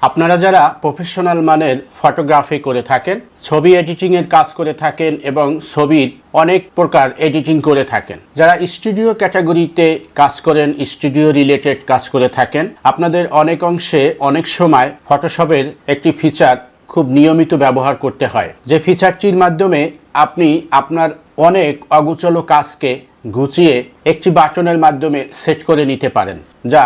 আপনারা যারা প্রফেশনাল মানের ফটোগ্রাফি করে থাকেন, ছবি এডিটিংয়ের কাজ করে থাকেন এবং ছবির অনেক প্রকার এডিটিং করে থাকেন, যারা স্টুডিও ক্যাটাগরিতে কাজ করেন, স্টুডিও রিলেটেড কাজ করে থাকেন, আপনাদের অনেক অংশে অনেক সময় ফটোশপের একটি ফিচার খুব নিয়মিত ব্যবহার করতে হয়, যে ফিচারটির মাধ্যমে আপনি আপনার অনেক অগোছালো কাজকে গুছিয়ে একটি বাটনের মাধ্যমে সেট করে নিতে পারেন, যা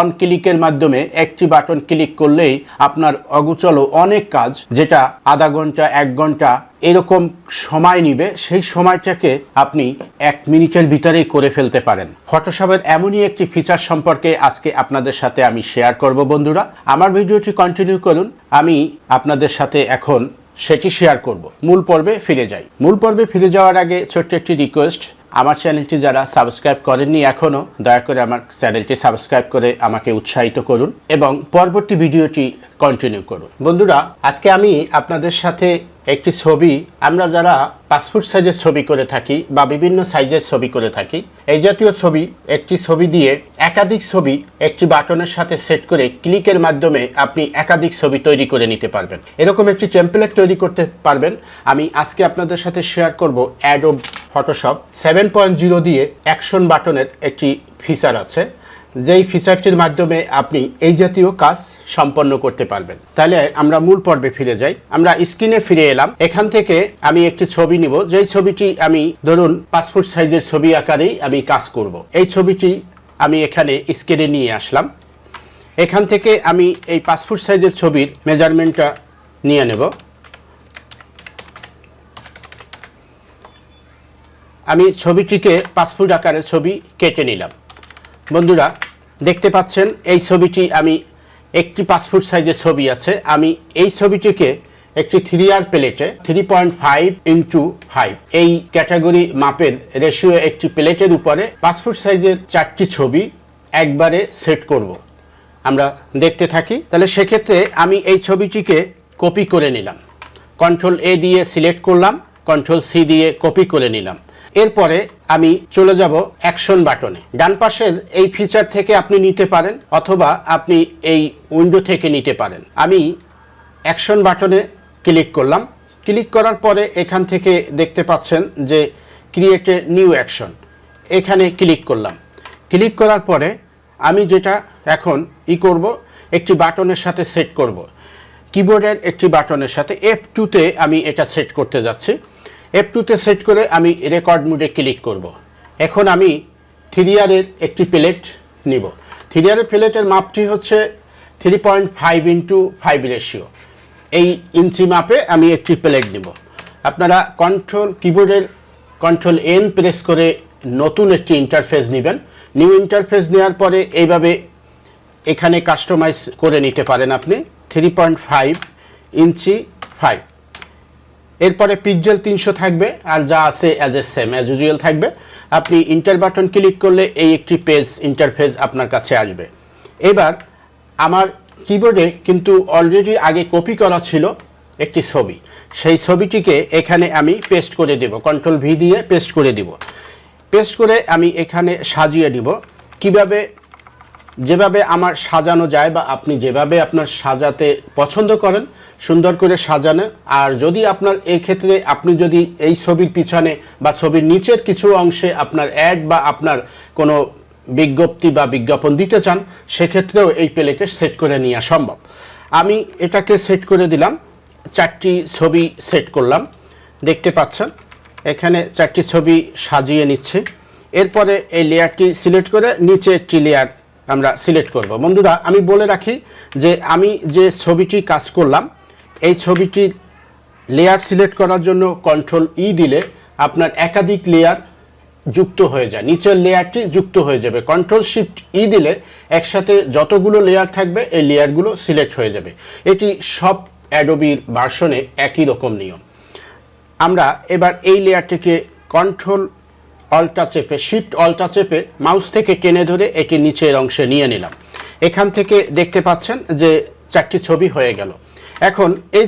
অন ক্লিকের মাধ্যমে একটি বাটন ক্লিক করলেই আপনার অগোছালো অনেক কাজ, যেটা আধা ঘন্টা 1 ঘন্টা এরকম সময় নিবে, সেই সময়টাকে আপনি 1 মিনিটের ভিতরেই করে ফেলতে পারেন। ফটোশপের এমনই একটি ফিচার সম্পর্কে আজকে আপনাদের সাথে আমি শেয়ার করব। বন্ধুরা, আমার ভিডিওটি কন্টিনিউ করুন, আমি আপনাদের সাথে এখন সেটি শেয়ার করব। মূল পর্বে ফিরে যাই। মূল পর্বে ফিরে যাওয়ার আগে ছোট্ট একটি রিকোয়েস্ট, আমার চ্যানেলটি যারা সাবস্ক্রাইব করেননি এখনও, দয়া করে আমার চ্যানেলটি সাবস্ক্রাইব করে আমাকে উৎসাহিত করুন এবং পরবর্তী ভিডিওটি কন্টিনিউ করুন। বন্ধুরা, আজকে আমি আপনাদের সাথে একটি ছবি, আমরা যারা পাসপোর্ট সাইজের ছবি করে থাকি বা বিভিন্ন সাইজের ছবি করে থাকি, এই জাতীয় ছবি, একটি ছবি দিয়ে একাধিক ছবি একটি বাটনের সাথে সেট করে ক্লিকের মাধ্যমে আপনি একাধিক ছবি তৈরি করে নিতে পারবেন। এরকম একটি টেমপ্লেট তৈরি করতে পারবেন। আমি আজকে আপনাদের সাথে শেয়ার করব অ্যাডোব ফটোশপ 7.0 দিয়ে অ্যাকশন বাটনের একটি ফিচার আছে, যেই ফিচারটির মাধ্যমে আপনি এই জাতীয় কাজ সম্পন্ন করতে পারবেন। তাহলে আমরা মূল পর্বে ফিরে যাই। আমরা স্ক্রিনে ফিরে এলাম। এখান থেকে আমি একটি ছবি নিব, যেই ছবিটি আমি ধরুন পাসপোর্ট সাইজের ছবি আকারেই আমি কাজ করব। এই ছবিটি আমি এখানে স্ক্রিনে নিয়ে আসলাম। এখান থেকে আমি এই পাসপোর্ট সাইজের ছবির মেজারমেন্টটা নিয়ে নেব। আমি ছবিটিকে পাসপোর্ট আকারের ছবি কেটে নিলাম। বন্ধুরা, দেখতে পাচ্ছেন এই ছবিটি আমি একটি পাসপোর্ট সাইজের ছবি আছে, আমি এই ছবিটিকে একটি 3R প্লেটে 3.5x5 এই ক্যাটাগরি মাপের রেশিও একটি প্লেটের উপরে পাসপোর্ট সাইজের 4টি ছবি একবারে সেট করব। আমরা দেখতে থাকি। তাহলে সেক্ষেত্রে আমি এই ছবিটিকে কপি করে নিলাম, Ctrl+A দিয়ে সিলেক্ট করলাম, Ctrl+C দিয়ে কপি করে নিলাম। এরপরে আমি চলে যাব অ্যাকশন বাটনে। ডান পাশের এই ফিচার থেকে আপনি নিতে পারেন অথবা আপনি এই উইন্ডো থেকে নিতে পারেন। আমি অ্যাকশন বাটনে ক্লিক করলাম। ক্লিক করার পরে এখান থেকে দেখতে পাচ্ছেন যে ক্রিয়েট এ নিউ অ্যাকশন, এখানে ক্লিক করলাম। ক্লিক করার পরে আমি যেটা এখন করব, একটি বাটনের সাথে সেট করব, কিবোর্ডের একটি বাটনের সাথে F2-তে আমি এটা সেট করতে যাচ্ছি। F2-তে সেট করে আমি রেকর্ড মোডে ক্লিক করব। এখন আমি 3R-এর একটি প্লেট নিব। 3R-এর প্লেটের মাপটি হচ্ছে 3.5x5 রেশিও। এই ইঞ্চি মাপে আমি একটি প্লেট নিব। আপনারা কিবোর্ডের Ctrl+N প্রেস করে নতুন একটি ইন্টারফেস নেবেন। নিউ ইন্টারফেস নেওয়ার পরে এইভাবে এখানে কাস্টমাইজ করে নিতে পারেন আপনি 3.5x5। এরপরে পিক্সেল 300 থাকবে, আর যা আছে অ্যাজ ইউজুয়াল থাকবে। আপনি ইন্টার বাটন ক্লিক করলে এই একটি পেজ ইন্টারফেস আপনার কাছে আসবে। এবার আমার কিবোর্ডে কিন্তু অলরেডি আগে কপি করা ছিল একটি ছবি, সেই ছবিটিকে এখানে আমি পেস্ট করে দেব, Ctrl+V দিয়ে পেস্ট করে দিব। পেস্ট করে আমি এখানে সাজিয়ে দিব। কিভাবে, যেভাবে আমার সাজানো যায় বা আপনি যেভাবে আপনার সাজাতে পছন্দ করেন সুন্দর করে সাজানো। আর যদি আপনার এই ক্ষেত্রে আপনি যদি এই ছবির পিছনে বা ছবির নিচের কিছু অংশে আপনার অ্যাড বা আপনার কোনো বিজ্ঞপ্তি বা বিজ্ঞাপন দিতে চান, সেক্ষেত্রেও এই প্লেটে সেট করে নেওয়া সম্ভব। আমি এটাকে সেট করে দিলাম, 4টি ছবি সেট করলাম। দেখতে পাচ্ছেন এখানে 4টি ছবি সাজিয়ে নিচ্ছে। এরপরে এই লেয়ারটি সিলেক্ট করে নিচে একটি লেয়ার আমরা সিলেক্ট করব। বন্ধুরা, আমি বলে রাখি যে আমি যে ছবিটি কাজ করলাম, এই ছবিটির লেয়ার সিলেক্ট করার জন্য Ctrl+E দিলে আপনার একাধিক লেয়ার যুক্ত হয়ে যায়, নিচের লেয়ারটি যুক্ত হয়ে যাবে। Ctrl+Shift+E দিলে একসাথে যতগুলো লেয়ার থাকবে এই লেয়ারগুলো সিলেক্ট হয়ে যাবে। এটি সব অ্যাডোবির ভার্সনে একই রকম নিয়ম। আমরা এবার এই লেয়ারটিকে Ctrl+Alt চেপে Shift+Alt চেপে মাউস থেকে টেনে ধরে একে নিচের অংশে নিয়ে নিলাম। এখান থেকে দেখতে পাচ্ছেন যে 4টি ছবি হয়ে গেল। এখন এই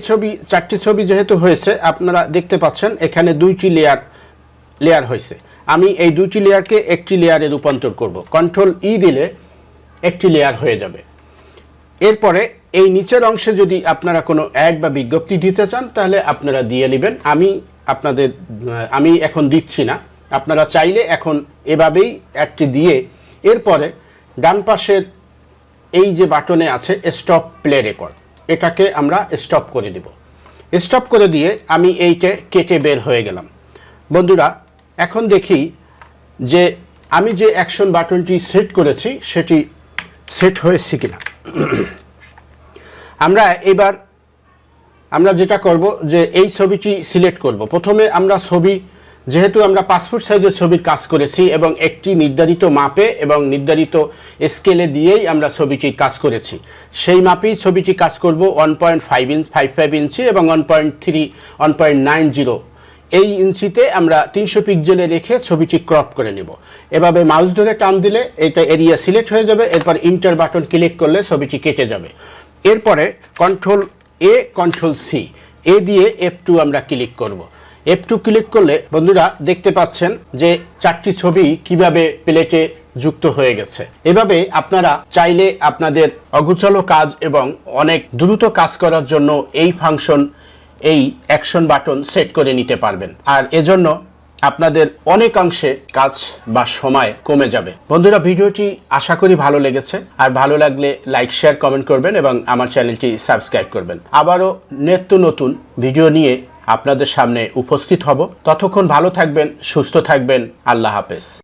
4টি ছবি যেহেতু হয়েছে, আপনারা দেখতে পাচ্ছেন এখানে 2টি লেয়ার হয়েছে। আমি এই 2টি লেয়ারকে একটি লেয়ারে রূপান্তর করব। Ctrl+E দিলে একটি লেয়ার হয়ে যাবে। এরপরে এই নিচের অংশে যদি আপনারা কোনো অ্যাড বা বিজ্ঞপ্তি দিতে চান তাহলে আপনারা দিয়ে নেবেন। আমি এখন দিচ্ছি না, আপনারা চাইলে এখন এভাবেই অ্যাডটি দিয়ে এরপরে ডান পাশের এই যে বাটনে আছে স্টপ প্লে রেকর্ড, এটাকে আমরা স্টপ করে দেব। স্টপ করে দিয়ে আমি এইটা কেটে বের হয়ে গেলাম। বন্ধুরা এখন দেখি যে আমি যে অ্যাকশন বাটনটি সেট করেছি সেটি সেট হয়েছে কিনা। আমরা যেটা করব যে এই ছবিটি সিলেক্ট করব। প্রথমে আমরা যেহেতু আমরা পাসপোর্ট সাইজের ছবির কাজ করেছি এবং একটি নির্ধারিত মাপে এবং নির্ধারিত স্কেলে দিয়েই আমরা ছবিটি কাজ করেছি, সেই মাপেই ছবিটি কাজ করব 1.55 ইঞ্চি এবং 1.90 এই ইঞ্চিতে আমরা 300 পিক্সেলে রেখে ছবিটি ক্রপ করে নেব। এভাবে মাউস ধরে টান দিলে এটা এরিয়া সিলেক্ট হয়ে যাবে। এরপর ইন্টার বাটন ক্লিক করলে ছবিটি কেটে যাবে। এরপরে কন্ট্রোল এ কন্ট্রোল সি দিয়ে F2 আমরা ক্লিক করব। F2 ক্লিক করলে বন্ধুরা দেখতে পাচ্ছেন যে 4টি ছবি কিভাবে প্লেটে যুক্ত হয়ে গেছে। এভাবে আপনারা চাইলে আপনাদের অগোছালো কাজ এবং অনেক দ্রুত কাজ করার জন্য এই ফাংশন, এই অ্যাকশন বাটন সেট করে নিতে পারবেন, আর এজন্য আপনাদের অনেকাংশে কাজ বা সময় কমে যাবে। বন্ধুরা ভিডিওটি আশা করি ভালো লেগেছে, আর ভালো লাগলে লাইক শেয়ার কমেন্ট করবেন এবং আমার চ্যানেলটি সাবস্ক্রাইব করবেন। আবারও নিত্য নতুন ভিডিও নিয়ে আপনাদের সামনে উপস্থিত হব। ততক্ষণ ভালো থাকবেন, সুস্থ থাকবেন। আল্লাহ হাফেজ।